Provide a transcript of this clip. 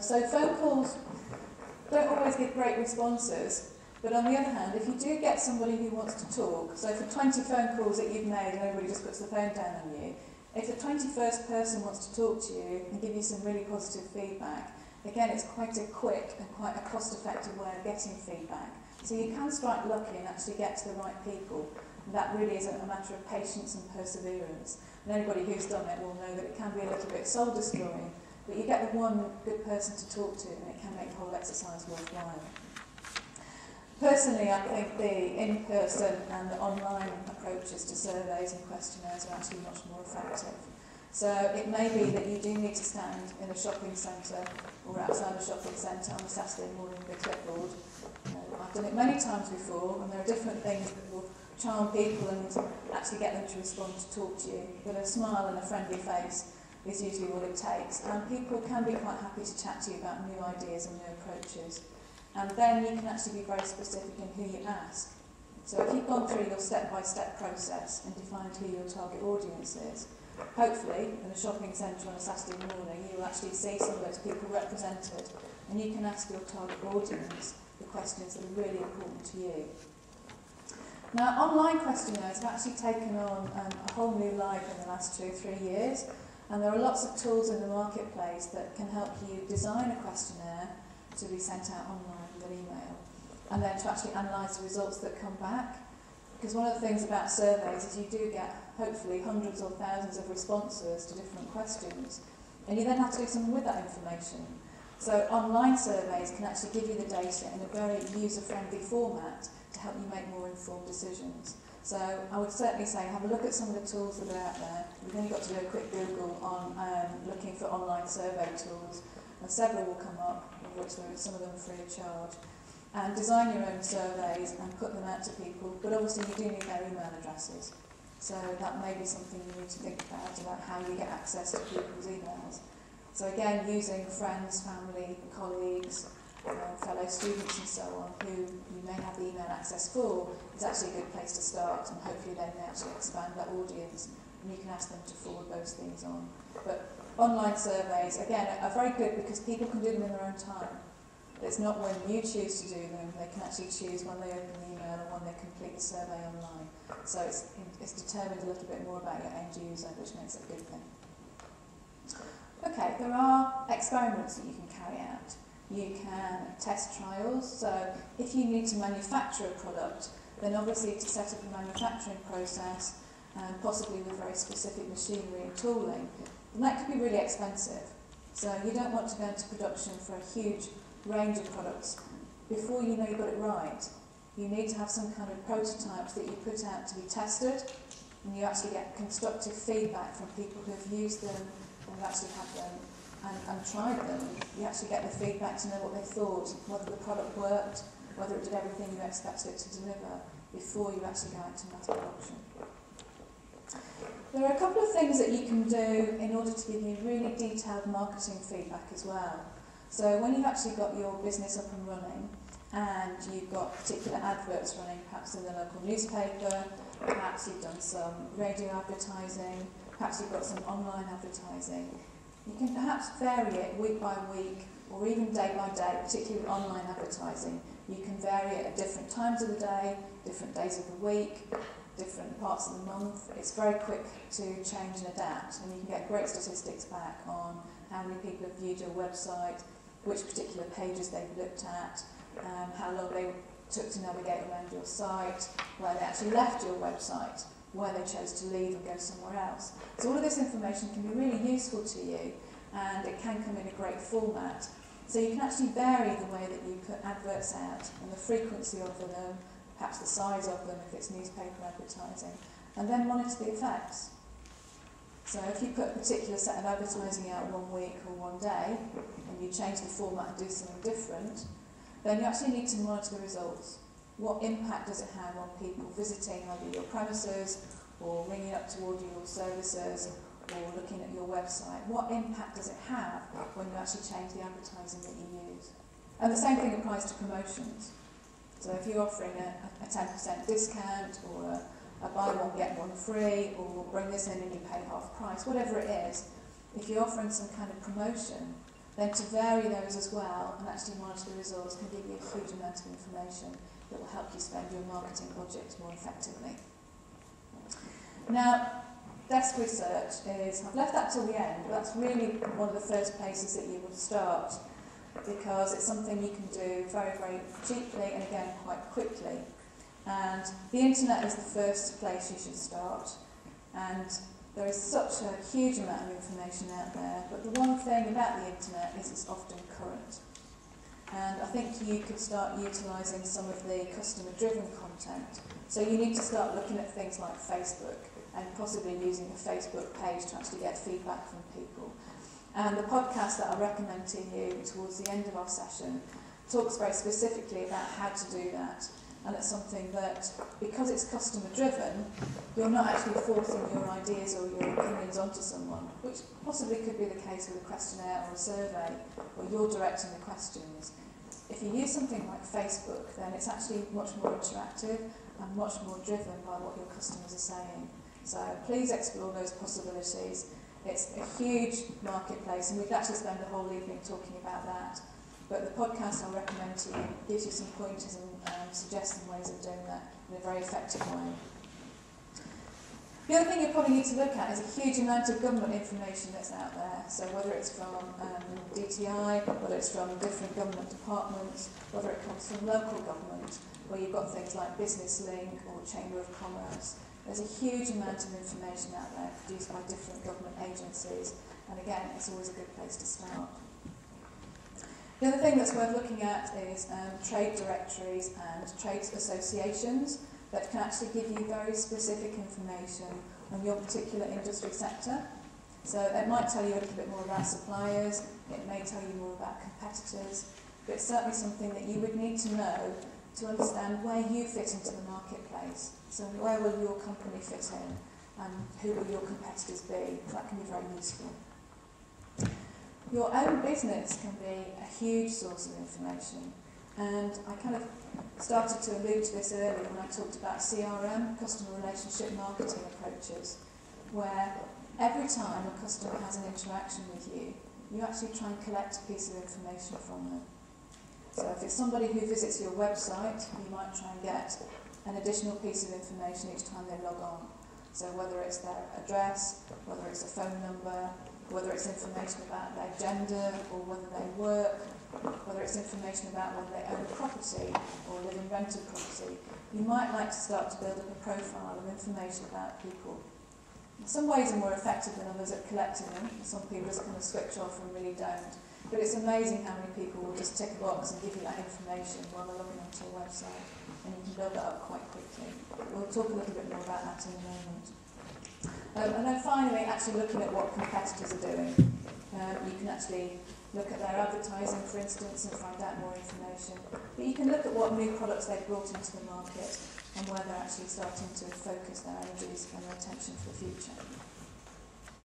So phone calls don't always give great responses, but on the other hand, if you do get somebody who wants to talk, so for 20 phone calls that you've made and everybody just puts the phone down on you, if the 21st person wants to talk to you and give you some really positive feedback, again, it's quite a quick and quite a cost-effective way of getting feedback. So you can strike lucky and actually get to the right people. And that really is a matter of patience and perseverance. And anybody who's done it will know that it can be a little bit soul-destroying, but you get the one good person to talk to and it can make the whole exercise worthwhile. Personally, I think the in-person and the online approaches to surveys and questionnaires are actually much more effective. So it may be that you do need to stand in a shopping centre or outside a shopping centre on a Saturday morning with a clipboard. I've done it many times before, and there are different things that will charm people and actually get them to respond to talk to you. But a smile and a friendly face is usually what it takes. And people can be quite happy to chat to you about new ideas and new approaches. And then you can actually be very specific in who you ask. So if you've gone through your step-by-step process and defined who your target audience is, hopefully in a shopping centre on a Saturday morning you will actually see some of those people represented, and you can ask your target audience the questions that are really important to you. Now, online questionnaires have actually taken on a whole new life in the last 2 or 3 years, and there are lots of tools in the marketplace that can help you design a questionnaire to be sent out online with an email, and then to actually analyse the results that come back. Because one of the things about surveys is you do get, hopefully, hundreds or thousands of responses to different questions, and you then have to do something with that information. So online surveys can actually give you the data in a very user-friendly format to help you make more informed decisions. So I would certainly say have a look at some of the tools that are out there. You've only got to do a quick Google on looking for online survey tools, and several will come up, of which there are some of them free of charge. And design your own surveys and put them out to people, but obviously you do need their email addresses. So that may be something you need to think about how you get access to people's emails. So again, using friends, family, colleagues, fellow students and so on, who you may have the email access for, is actually a good place to start, and hopefully then they actually expand that audience, and you can ask them to forward those things on. But online surveys, again, are very good because people can do them in their own time. It's not when you choose to do them, they can actually choose when they open the email and when they complete the survey online. So it's determined a little bit more about your end user, which makes it a good thing. Okay, there are experiments that you can carry out. You can test trials, so if you need to manufacture a product, then obviously to set up a manufacturing process, possibly with very specific machinery and tooling, and that could be really expensive. So you don't want to go into production for a huge range of products before you know you've got it right. You need to have some kind of prototypes that you put out to be tested, and you actually get constructive feedback from people who have used them and have actually had them and tried them. You actually get the feedback to know what they thought, whether the product worked, whether it did everything you expected it to deliver before you actually go into mass production. There are a couple of things that you can do in order to give you really detailed marketing feedback as well. So when you've actually got your business up and running, and you've got particular adverts running, perhaps in the local newspaper, perhaps you've done some radio advertising, perhaps you've got some online advertising, you can perhaps vary it week by week or even day by day, particularly with online advertising. You can vary it at different times of the day, different days of the week, different parts of the month. It's very quick to change and adapt, and you can get great statistics back on how many people have viewed your website, which particular pages they've looked at, how long they took to navigate around your site, where they actually left your website, where they chose to leave and go somewhere else. So all of this information can be really useful to you, and it can come in a great format. So you can actually vary the way that you put adverts out and the frequency of them, perhaps the size of them if it's newspaper advertising, and then monitor the effects. So if you put a particular set of advertising out one week or one day, and you change the format and do something different, then you actually need to monitor the results. What impact does it have on people visiting either your premises or ringing up to order your services or looking at your website? What impact does it have when you actually change the advertising that you use? And the same thing applies to promotions. So if you're offering a 10% discount or a buy one get one free, or we'll bring this in and you pay half price, whatever it is, if you're offering some kind of promotion, then to vary those as well and actually monitor the results can give you a huge amount of information that will help you spend your marketing budget more effectively. Now, desk research is, I've left that till the end, but that's really one of the first places that you would start, because it's something you can do very, very cheaply and again quite quickly. And the internet is the first place you should start. And there is such a huge amount of information out there, but the one thing about the internet is it's often current. And I think you could start utilising some of the customer-driven content. So you need to start looking at things like Facebook and possibly using a Facebook page to actually get feedback from people. And the podcast that I recommend to you towards the end of our session talks very specifically about how to do that. And it's something that, because it's customer driven, you're not actually forcing your ideas or your opinions onto someone, which possibly could be the case with a questionnaire or a survey, where you're directing the questions. If you use something like Facebook, then it's actually much more interactive and much more driven by what your customers are saying. So please explore those possibilities. It's a huge marketplace, and we could actually spend the whole evening talking about that. But the podcast I'll recommend to you gives you some pointers and suggesting ways of doing that in a very effective way. The other thing you probably need to look at is a huge amount of government information that's out there. So whether it's from DTI, whether it's from different government departments, whether it comes from local government, where you've got things like Business Link or Chamber of Commerce. There's a huge amount of information out there produced by different government agencies. And again, it's always a good place to start. The other thing that's worth looking at is trade directories and trade associations that can actually give you very specific information on your particular industry sector. So it might tell you a little bit more about suppliers, it may tell you more about competitors, but it's certainly something that you would need to know to understand where you fit into the marketplace. So where will your company fit in, and who will your competitors be? That can be very useful. Your own business can be a huge source of information, and I kind of started to allude to this earlier when I talked about CRM, customer relationship marketing approaches, where every time a customer has an interaction with you, you actually try and collect a piece of information from them. So if it's somebody who visits your website, you might try and get an additional piece of information each time they log on. So whether it's their address, whether it's a phone number, whether it's information about their gender or whether they work, whether it's information about whether they own a property or live in rented property, you might like to start to build up a profile of information about people. Some ways are more effective than others at collecting them. Some people just kind of switch off and really don't. But it's amazing how many people will just tick a box and give you that information while they're logging onto your website, and you can build that up quite quickly. We'll talk a little bit more about that in a moment. And then finally, actually looking at what competitors are doing. You can actually look at their advertising, for instance, and find out more information. But you can look at what new products they've brought into the market and where they're actually starting to focus their energies and their attention for the future.